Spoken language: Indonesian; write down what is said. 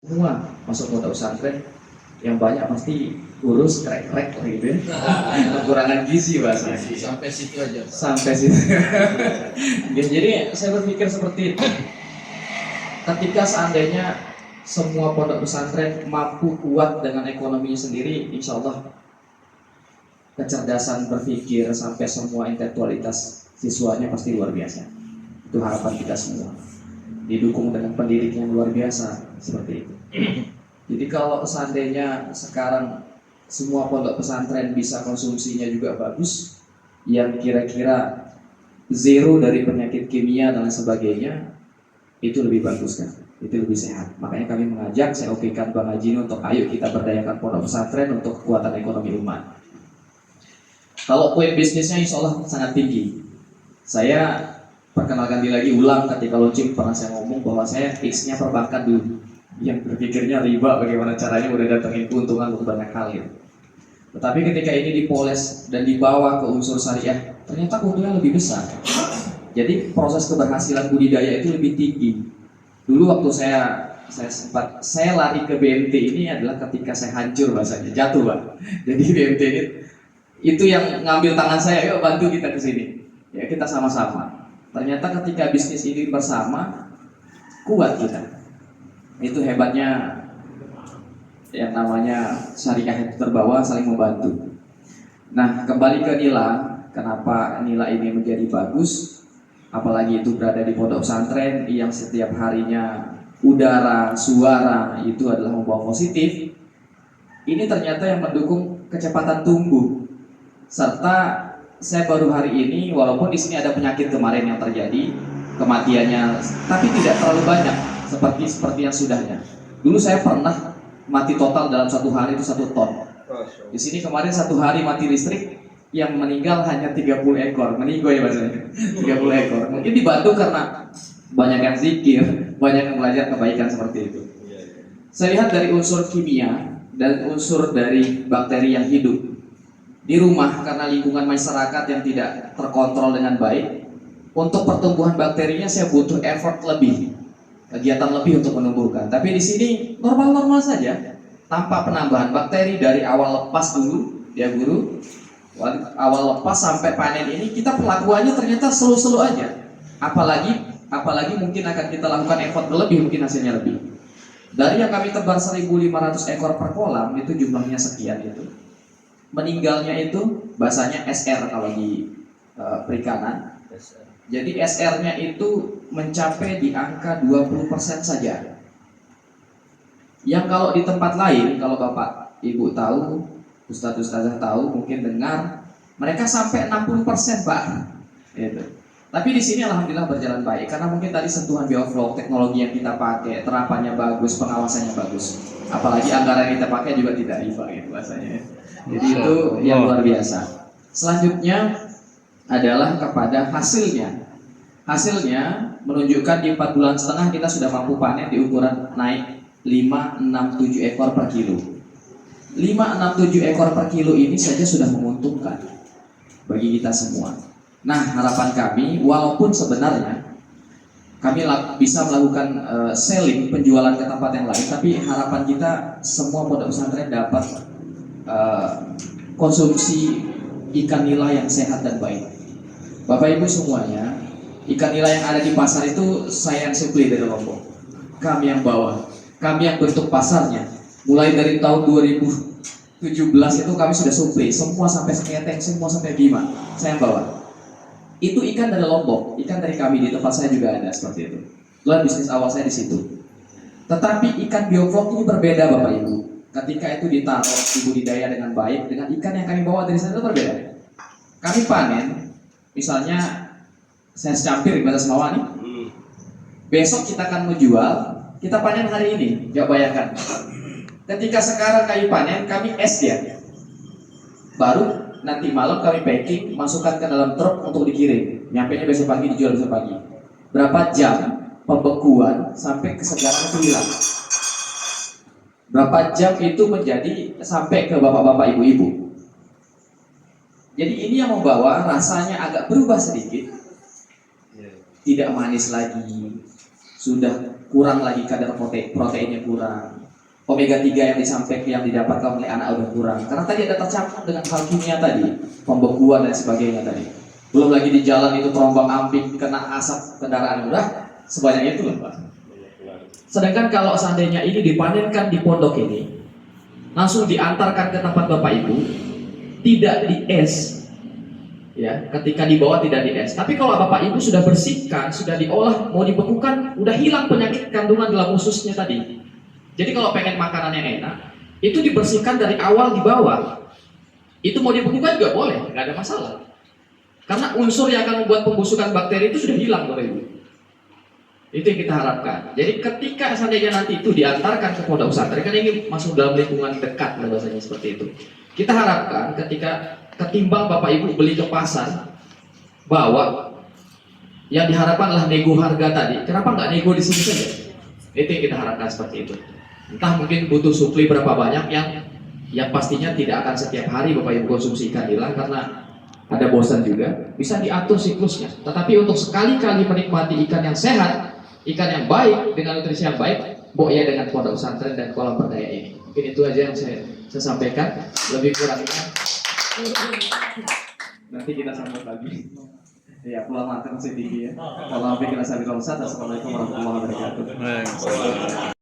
semua masuk pondok pesantren yang banyak pasti kurus krek-krek lah gitu ya. Kekurangan gizi bahasanya. Sampai situ aja, Pak. Sampai situ. Jadi saya berpikir seperti itu. Ketika seandainya semua pondok pesantren mampu kuat dengan ekonominya sendiri, insya Allah kecerdasan berpikir sampai semua intelektualitas siswanya pasti luar biasa. Itu harapan kita semua. Didukung dengan pendidik yang luar biasa seperti itu. Jadi kalau seandainya sekarang semua pondok pesantren bisa konsumsinya juga bagus, yang kira-kira zero dari penyakit kimia dan lain sebagainya, itu lebih bagus kan, itu lebih sehat. Makanya kami mengajak, saya okekan Bang Haji untuk ayo kita berdayakan pondok pesantren untuk kekuatan ekonomi umat. Kalau poin bisnisnya insya Allah sangat tinggi. Saya perkenalkan diri lagi ulang, ketika launching pernah saya ngomong bahwa saya fixnya perbankan dulu. Yang berpikirnya riba, bagaimana caranya udah datangin keuntungan untuk banyak hal gitu. Tetapi ketika ini dipoles dan dibawa ke unsur syariah, ternyata keuntungannya lebih besar. Jadi proses keberhasilan budidaya itu lebih tinggi. Dulu waktu saya lari ke BMT ini adalah ketika saya hancur bahasanya, jatuh Pak. Jadi BMT ini itu yang ngambil tangan saya, yuk bantu kita ke sini. Ya kita sama-sama. Ternyata ketika bisnis ini bersama, kuat kita. Itu hebatnya yang namanya syariah itu terbawa saling membantu. Nah kembali ke Nila, kenapa Nila ini menjadi bagus? Apalagi itu berada di pondok pesantren yang setiap harinya udara, suara itu adalah membawa positif. Ini ternyata yang mendukung kecepatan tumbuh. Serta saya baru hari ini, walaupun di sini ada penyakit kemarin yang terjadi, kematiannya, tapi tidak terlalu banyak seperti yang sudahnya. Dulu saya pernah mati total dalam satu hari itu 1 ton. Di sini kemarin 1 hari mati listrik, yang meninggal hanya 30 ekor, meninggal ya bahasanya, 30 ekor. Mungkin dibantu karena banyak yang zikir, banyak yang belajar kebaikan seperti itu. Saya lihat dari unsur kimia dan unsur dari bakteri yang hidup di rumah, karena lingkungan masyarakat yang tidak terkontrol dengan baik, untuk pertumbuhan bakterinya saya butuh effort lebih, kegiatan lebih untuk menumbuhkan. Tapi di sini normal-normal saja, tanpa penambahan bakteri. Dari awal lepas dulu, ya guru, awal lepas sampai panen ini kita perlakuannya ternyata slow-slow aja. Apalagi mungkin akan kita lakukan effort lebih, mungkin hasilnya lebih. Dari yang kami tebar 1.500 ekor per kolam, itu jumlahnya sekian itu. Meninggalnya itu bahasanya SR kalau di perikanan. Jadi SR-nya itu mencapai di angka 20% saja. Yang kalau di tempat lain, kalau Bapak Ibu tahu, Ustadz-ustadzah tahu, mungkin dengar, mereka sampai 60% Pak. Gitu. Tapi di sini alhamdulillah berjalan baik, karena mungkin tadi sentuhan bioflok, teknologi yang kita pakai, terapannya bagus, pengawasannya bagus. Apalagi anggaran yang kita pakai juga tidak riba gitu bahasanya. Jadi itu yang luar biasa. Selanjutnya adalah kepada hasilnya. Hasilnya menunjukkan di 4,5 bulan kita sudah mampu panen di ukuran naik 5, 6, 7 ekor per kilo. 5, 6, 7 ekor per kilo ini saja sudah menguntungkan bagi kita semua. Nah harapan kami, walaupun sebenarnya kami bisa melakukan selling, penjualan ke tempat yang lain, tapi harapan kita semua pondok pesantren dapat konsumsi ikan nila yang sehat dan baik. Bapak Ibu semuanya, ikan nila yang ada di pasar itu saya yang suplai dari Lombok. Kami yang bawa, kami yang bentuk pasarnya. Mulai dari tahun 2017 itu kami sudah suplai, semua sampai seketeng, semua sampai bima, saya yang bawa. Itu ikan dari Lombok, ikan dari kami, di tempat saya juga ada seperti itu. Lalu bisnis awal saya di situ. Tetapi ikan bioflok ini berbeda Bapak Ibu. Ketika itu ditaruh budidaya dengan baik, dengan ikan yang kami bawa dari sana itu berbeda. Kami panen, misalnya saya campir di batas bawah nih. Besok kita akan menjual, kita panen hari ini. Coba bayangkan. Ketika sekarang kami panen, kami es ya. Baru nanti malam kami packing, masukkan ke dalam truk untuk dikirim. Nyampainya besok pagi, dijual besok pagi. Berapa jam pembekuan sampai kesegaran itu hilang? Berapa jam itu menjadi sampai ke bapak-bapak, ibu-ibu? Jadi ini yang membawa rasanya agak berubah sedikit. Tidak manis lagi, sudah kurang lagi kadar proteinnya kurang, omega 3 yang yang didapatkan oleh anak udah kurang, karena tadi ada tercampur dengan hal kimia tadi, pembekuan dan sebagainya tadi. Belum lagi di jalan itu terombang ambing, kena asap kendaraan, udah sebanyak itu lah Pak. Sedangkan kalau seandainya ini dipanenkan di pondok ini, langsung diantarkan ke tempat Bapak Ibu, tidak di es, ya, ketika dibawa tidak di es. Tapi kalau Bapak Ibu sudah bersihkan, sudah diolah, mau dibekukan, udah hilang penyakit kandungan dalam ususnya tadi. Jadi kalau pengen makanan yang enak, itu dibersihkan dari awal dibawa. Itu mau dibekukan juga boleh, nggak ada masalah. Karena unsur yang akan membuat pembusukan bakteri itu sudah hilang Bapak Ibu. Itu yang kita harapkan. Jadi ketika seandainya nanti itu diantarkan ke pondok pesantren, kan ini masuk dalam lingkungan dekat bahasanya seperti itu. Kita harapkan ketika ketimbang Bapak Ibu beli ke pasar, bawa, yang diharapkan adalah nego harga tadi. Kenapa nggak nego di sini saja? Itu yang kita harapkan seperti itu. Entah mungkin butuh supli berapa banyak yang pastinya tidak akan setiap hari Bapak Ibu konsumsi ikan nila karena ada bosan juga. Bisa diatur siklusnya. Tetapi untuk sekali-kali menikmati ikan yang sehat, ikan yang baik dengan nutrisi yang baik, ya dengan pondok pesantren dan kolam berdaya ini. Mungkin itu aja yang saya sampaikan. Lebih kurangnya nanti kita sambut lagi. Ya, pulang makan masih tinggi ya. Kalau kita sampai Assalamualaikum warahmatullahi wabarakatuh.